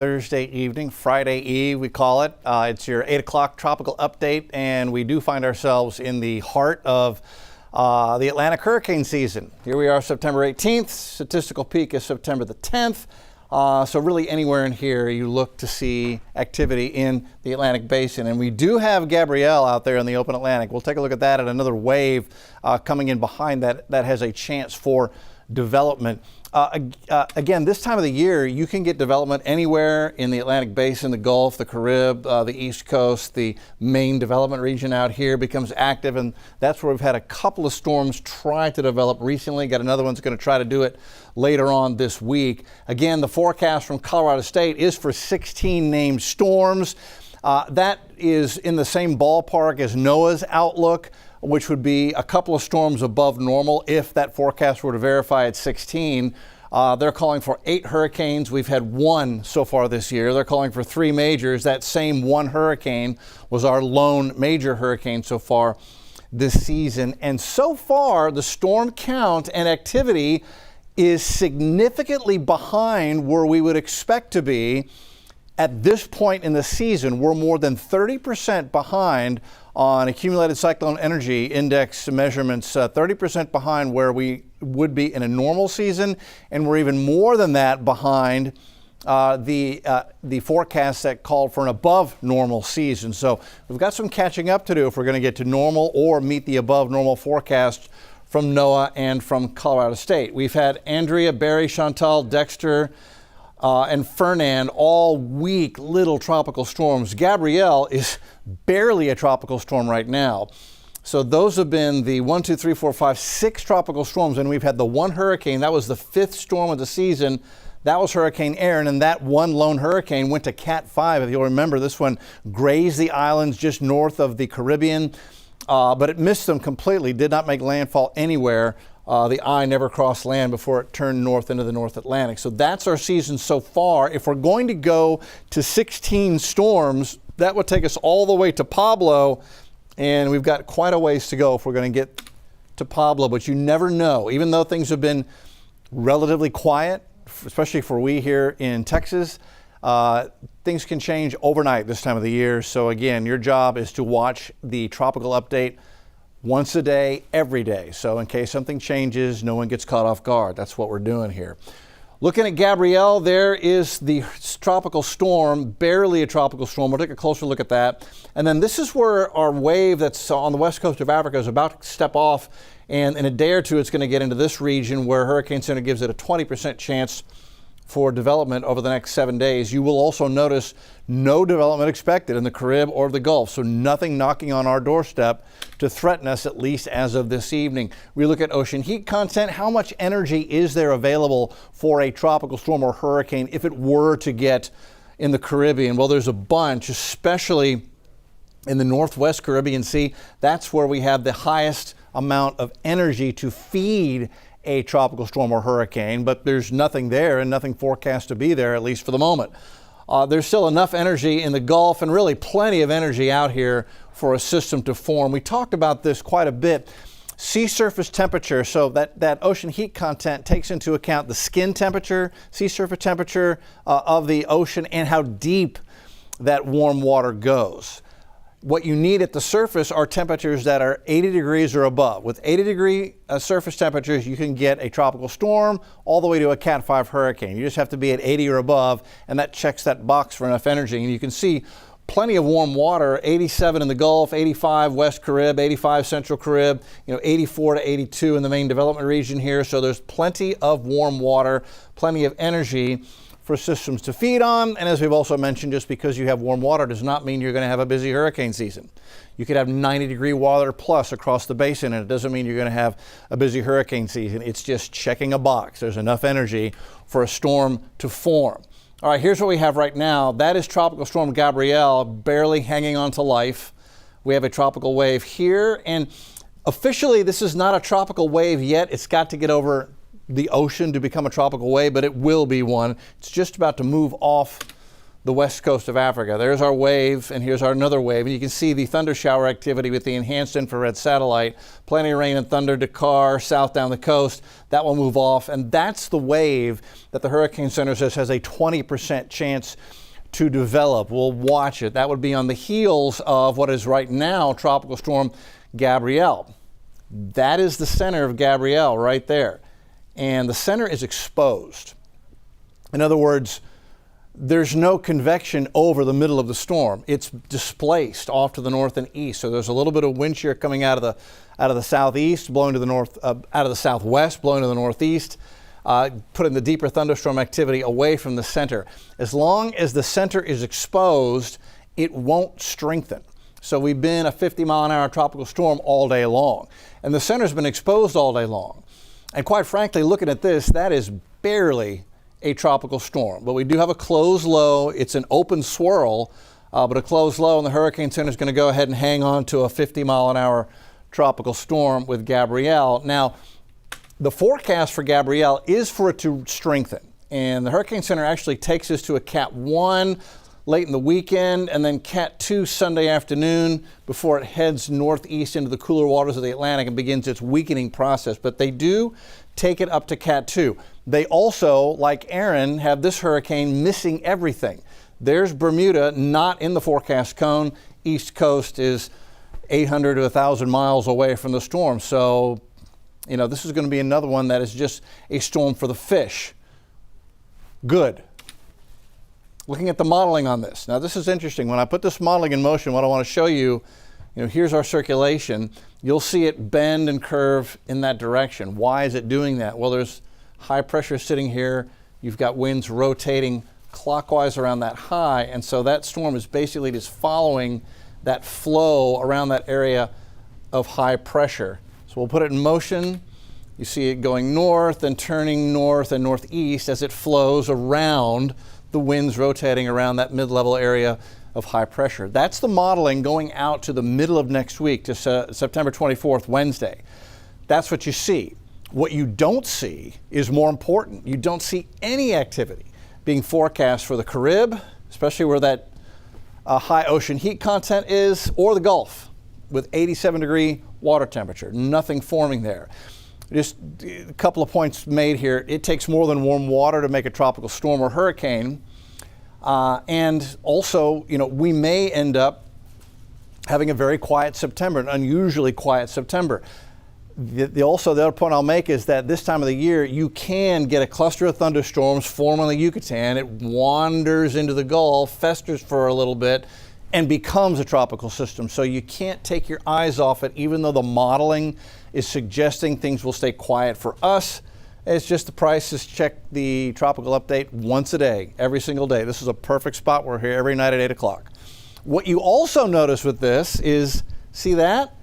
Thursday evening, Friday Eve, we call it. It's your 8 o'clock tropical update, and we do find ourselves in the heart of the Atlantic hurricane season. Here we are, September 18th. Statistical peak is September the 10th. So really anywhere in here you look to see activity in the Atlantic basin. And we do have Gabrielle out there in the open Atlantic. We'll take a look at that, and another wave coming in behind that has a chance for development. Again, this time of the year, you can get development anywhere in the Atlantic basin, the Gulf, the Carib, the East Coast. The main development region out here becomes active, and that's where we've had a couple of storms try to develop recently. Got another one's going to try to do it later on this week. Again, the forecast from Colorado State is for 16 named storms. That is in the same ballpark as NOAA's outlook, which would be a couple of storms above normal if that forecast were to verify at 16. They're calling for 8 hurricanes. We've had 1 so far this year. They're calling for 3 majors. That same 1 hurricane was our lone major hurricane so far this season. And so far, the storm count and activity is significantly behind where we would expect to be at this point in the season. We're more than 30% behind on accumulated cyclone energy index measurements, 30% behind where we would be in a normal season, and we're even more than that behind the forecast that called for an above normal season. So we've got some catching up to do if we're going to get to normal or meet the above normal forecast from NOAA and from Colorado State. We've had Andrea, Barry, Chantal, Dexter, and Fernand all weak little tropical storms. Gabrielle is barely a tropical storm right now. So those have been the 1, 2, 3, 4, 5, 6 tropical storms, and we've had the 1 hurricane. That was the 5th storm of the season. That was Hurricane Erin, and that one lone hurricane went to Cat 5. If you'll remember, this one grazed the islands just north of the Caribbean, but it missed them completely, did not make landfall anywhere. The eye never crossed land before it turned north into the North Atlantic. So that's our season so far. If we're going to go to 16 storms, that would take us all the way to Pablo, and we've got quite a ways to go if we're going to get to Pablo. But you never know. Even though things have been relatively quiet, especially for we here in Texas, things can change overnight this time of the year. So again, your job is to watch the tropical update once a day, every day. So in case something changes, no one gets caught off guard. That's what we're doing here. Looking at Gabrielle, there is the tropical storm, barely a tropical storm. We'll take a closer look at that. And then this is where our wave that's on the west coast of Africa is about to step off. And in a day or two, it's going to get into this region where Hurricane Center gives it a 20% chance for development over the next 7 days. You will also notice no development expected in the Carib or the Gulf, so nothing knocking on our doorstep to threaten us, at least as of this evening. We look at ocean heat content. How much energy is there available for a tropical storm or hurricane if it were to get in the Caribbean? Well, there's a bunch, especially in the Northwest Caribbean Sea. That's where we have the highest amount of energy to feed a tropical storm or hurricane, but there's nothing there and nothing forecast to be there, at least for the moment. There's still enough energy in the Gulf and really plenty of energy out here for a system to form. We talked about this quite a bit. Sea surface temperature, so that ocean heat content takes into account the skin temperature, sea surface temperature of the ocean, and how deep that warm water goes. What you need at the surface are temperatures that are 80 degrees or above. With 80-degree surface temperatures, you can get a tropical storm all the way to a Cat 5 hurricane. You just have to be at 80 or above, and that checks that box for enough energy. And you can see plenty of warm water, 87 in the Gulf, 85 West Carib, 85 Central Carib, 84 to 82 in the main development region here. So there's plenty of warm water, plenty of energy for systems to feed on. And as we've also mentioned, just because you have warm water does not mean you're going to have a busy hurricane season. You could have 90-degree water plus across the basin, and it doesn't mean you're going to have a busy hurricane season. It's just checking a box. There's enough energy for a storm to form. All right, here's what we have right now. That is Tropical Storm Gabrielle, barely hanging on to life. We have a tropical wave here, and officially this is not a tropical wave yet. It's got to get over the ocean to become a tropical wave, but it will be one. It's just about to move off the west coast of Africa. There's our wave, and here's our another wave. And you can see the thunder shower activity with the enhanced infrared satellite. Plenty of rain and thunder, Dakar, south down the coast. That will move off, and that's the wave that the Hurricane Center says has a 20% chance to develop. We'll watch it. That would be on the heels of what is right now Tropical Storm Gabrielle. That is the center of Gabrielle right there. And the center is exposed. In other words, there's no convection over the middle of the storm. It's displaced off to the north and east. So there's a little bit of wind shear coming out of the southeast, blowing to the north, out of the southwest, blowing to the northeast, putting the deeper thunderstorm activity away from the center. As long as the center is exposed, it won't strengthen. So we've been a 50-mile-an-hour tropical storm all day long, and the center's been exposed all day long. And quite frankly, looking at this, that is barely a tropical storm. But we do have a closed low. It's an open swirl, but a closed low, and the Hurricane Center is going to go ahead and hang on to a 50-mile-an-hour tropical storm with Gabrielle. Now, the forecast for Gabrielle is for it to strengthen, and the Hurricane Center actually takes us to a Cat 1 late in the weekend, and then Cat 2 Sunday afternoon before it heads northeast into the cooler waters of the Atlantic and begins its weakening process. But they do take it up to Cat 2. They also, like Aaron, have this hurricane missing everything. There's Bermuda not in the forecast cone. East Coast is 800 to 1,000 miles away from the storm. So, you know, this is going to be another one that is just a storm for the fish. Good. Looking at the modeling on this. Now, this is interesting. When I put this modeling in motion, what I want to show you, here's our circulation. You'll see it bend and curve in that direction. Why is it doing that? Well, there's high pressure sitting here. You've got winds rotating clockwise around that high, and so that storm is basically just following that flow around that area of high pressure. So we'll put it in motion. You see it going north and turning north and northeast as it flows around the winds rotating around that mid-level area of high pressure. That's the modeling going out to the middle of next week, to September 24th, Wednesday. That's what you see. What you don't see is more important. You don't see any activity being forecast for the Carib, especially where that high ocean heat content is, or the Gulf with 87-degree water temperature. Nothing forming there. Just a couple of points made here. It takes more than warm water to make a tropical storm or hurricane. And also, we may end up having a very quiet September, an unusually quiet September. The other point I'll make is that this time of the year, you can get a cluster of thunderstorms form on the Yucatan. It wanders into the Gulf, festers for a little bit, and becomes a tropical system. So you can't take your eyes off it, even though the modeling is suggesting things will stay quiet for us. It's just the price is check the tropical update once a day, every single day. This is a perfect spot. We're here every night at 8 o'clock. What you also notice with this is, see that?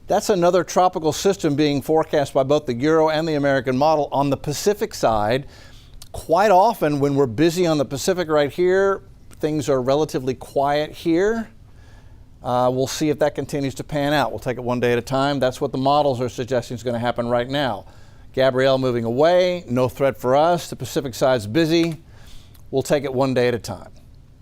That's another tropical system being forecast by both the Euro and the American model on the Pacific side. Quite often when we're busy on the Pacific right here, things are relatively quiet here. We'll see if that continues to pan out. We'll take it one day at a time. That's what the models are suggesting is going to happen right now. Gabrielle moving away, no threat for us. The Pacific side's busy. We'll take it one day at a time.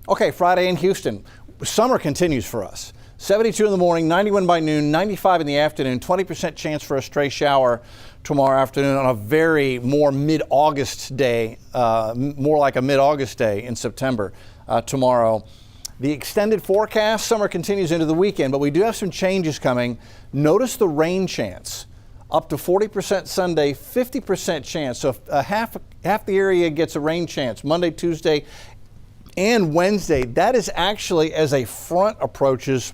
Okay, Friday in Houston. Summer continues for us. 72 in the morning, 91 by noon, 95 in the afternoon, 20% chance for a stray shower tomorrow afternoon on a very more mid-August day, more like a mid-August day in September tomorrow. The extended forecast, summer continues into the weekend, but we do have some changes coming. Notice the rain chance. Up to 40% Sunday, 50% chance. So half the area gets a rain chance Monday, Tuesday, and Wednesday. That is actually as a front approaches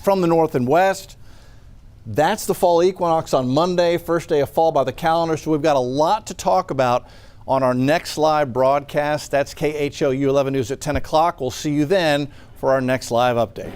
from the north and west. That's the fall equinox on Monday, first day of fall by the calendar. So we've got a lot to talk about on our next live broadcast. That's KHOU 11 News at 10 o'clock. We'll see you then for our next live update.